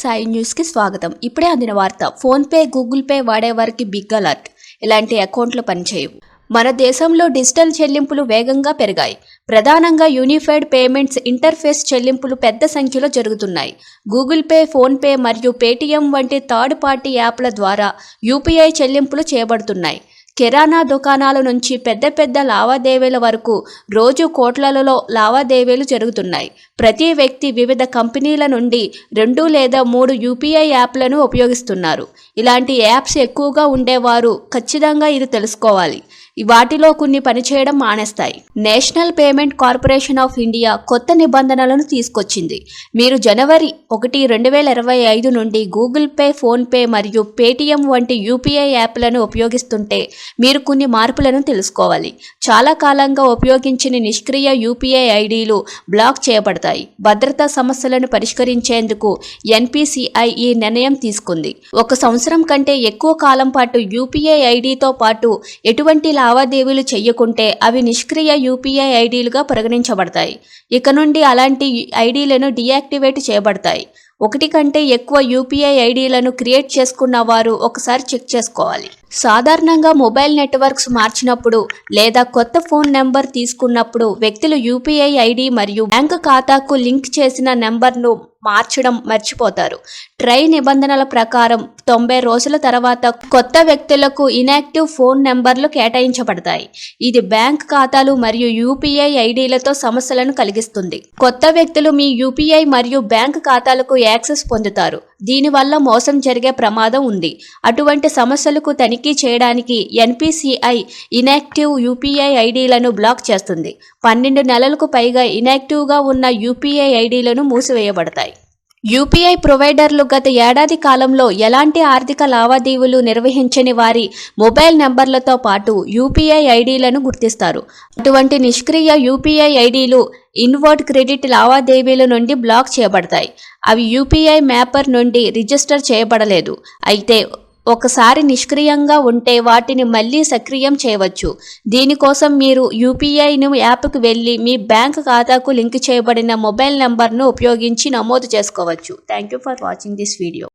Sai news కి స్వాగతం. ఇప్పుడే అందిన వార్త. ఫోన్ పే, గూగుల్ పే వాడేవారికి బిగ్ అలర్ట్. ఇలాంటి అకౌంట్లు పనిచేయవు. మన దేశంలో డిజిటల్ చెల్లింపులు వేగంగా పెరిగాయి. ప్రధానంగా యూనిఫైడ్ పేమెంట్స్ ఇంటర్ఫేస్ చెల్లింపులు పెద్ద సంఖ్యలో జరుగుతున్నాయి. గూగుల్ పే, ఫోన్ పే మరియు పేటీఎం వంటి థర్డ్ పార్టీ యాప్ల ద్వారా యూపీఐ చెల్లింపులు చేయబడుతున్నాయి. కిరాణా దుకాణాల నుంచి పెద్ద పెద్ద లావాదేవీల వరకు రోజు కోట్లలో లావాదేవీలు జరుగుతున్నాయి. ప్రతి వ్యక్తి వివిధ కంపెనీల నుండి 2 లేదా 3 యూపీఐ యాప్లను ఉపయోగిస్తున్నారు. ఇలాంటి యాప్స్ ఎక్కువగా ఉండేవారు ఖచ్చితంగా ఇది తెలుసుకోవాలి. వాటిలో కొన్ని పనిచేయడం మానేస్తాయి. National payment corporation of India కొత్త నిబంధనలను తీసుకొచ్చింది. మీరు జనవరి 1, 2025 నుండి గూగుల్ పే, ఫోన్ పే మరియు పేటీఎం వంటి యూపీఐ యాప్లను ఉపయోగిస్తుంటే మీరు కొన్ని మార్పులను తెలుసుకోవాలి. చాలా కాలంగా ఉపయోగించిన నిష్క్రియ యూపీఐ ఐడీలు బ్లాక్ చేయబడతాయి. భద్రతా సమస్యలను పరిష్కరించేందుకు ఎన్పీసీఐ ఈ నిర్ణయం తీసుకుంది. 1 సంవత్సరం కంటే ఎక్కువ కాలం పాటు యూపీఐ ఐడీతో పాటు ఎటువంటి లావాదేవీలు చేయకుంటే అవి నిష్క్రియ యూపీఐ ఐడీలుగా పరిగణించబడతాయి. ఇక నుండి అలాంటి ఐడీలను డీయాక్టివేట్ చేయబడతాయి. 1 కంటే ఎక్కువ యూపీఐ ఐడీలను క్రియేట్ చేసుకున్న వారు ఒకసారి చెక్ చేసుకోవాలి. సాధారణంగా మొబైల్ నెట్వర్క్స్ మార్చినప్పుడు లేదా కొత్త ఫోన్ నెంబర్ తీసుకున్నప్పుడు వ్యక్తులు యూపీఐ ఐడి మరియు బ్యాంకు ఖాతాకు లింక్ చేసిన నెంబర్ను మార్చడం మర్చిపోతారు. ట్రై నిబంధనల ప్రకారం 90 రోజుల తర్వాత కొత్త వ్యక్తులకు ఇన్యాక్టివ్ ఫోన్ నెంబర్లు కేటాయించబడతాయి. ఇది బ్యాంక్ ఖాతాలు మరియు యూపీఐ ఐడీలతో సమస్యలను కలిగిస్తుంది. కొత్త వ్యక్తులు మీ యూపీఐ మరియు బ్యాంక్ ఖాతాలకు యాక్సెస్ పొందుతారు. దీనివల్ల మోసం జరిగే ప్రమాదం ఉంది. అటువంటి సమస్యలకు తనిఖీ చేయడానికి ఎన్పీసీఐ ఇన్యాక్టివ్ యూపీఐ ఐడీలను బ్లాక్ చేస్తుంది. 12 నెలలకు పైగా ఇన్యాక్టివ్గా ఉన్న యూపీఐ ఐడీలను మూసివేయబడతాయి. యూపీఐ ప్రొవైడర్లు గత ఏడాది కాలంలో ఎలాంటి ఆర్థిక లావాదేవీలు నిర్వహించని వారి మొబైల్ నెంబర్లతో పాటు యూపీఐ ఐడీలను గుర్తిస్తారు. అటువంటి నిష్క్రియ యూపీఐ ఐడీలు ఇన్వర్డ్ క్రెడిట్ లావాదేవీల నుండి బ్లాక్ చేయబడతాయి. అవి యూపీఐ మ్యాపర్ నుండి రిజిస్టర్ చేయబడలేదు. అయితే ఒకసారి నిష్క్రియంగా ఉంటే వాటిని మళ్ళీ సక్రియం చేయవచ్చు. దీనికోసం మీరు యూపీఐను యాప్కు వెళ్ళి మీ బ్యాంక్ ఖాతాకు లింక్ చేయబడిన మొబైల్ నెంబర్ను ఉపయోగించి నమోదు చేసుకోవచ్చు. Thank you for watching this video.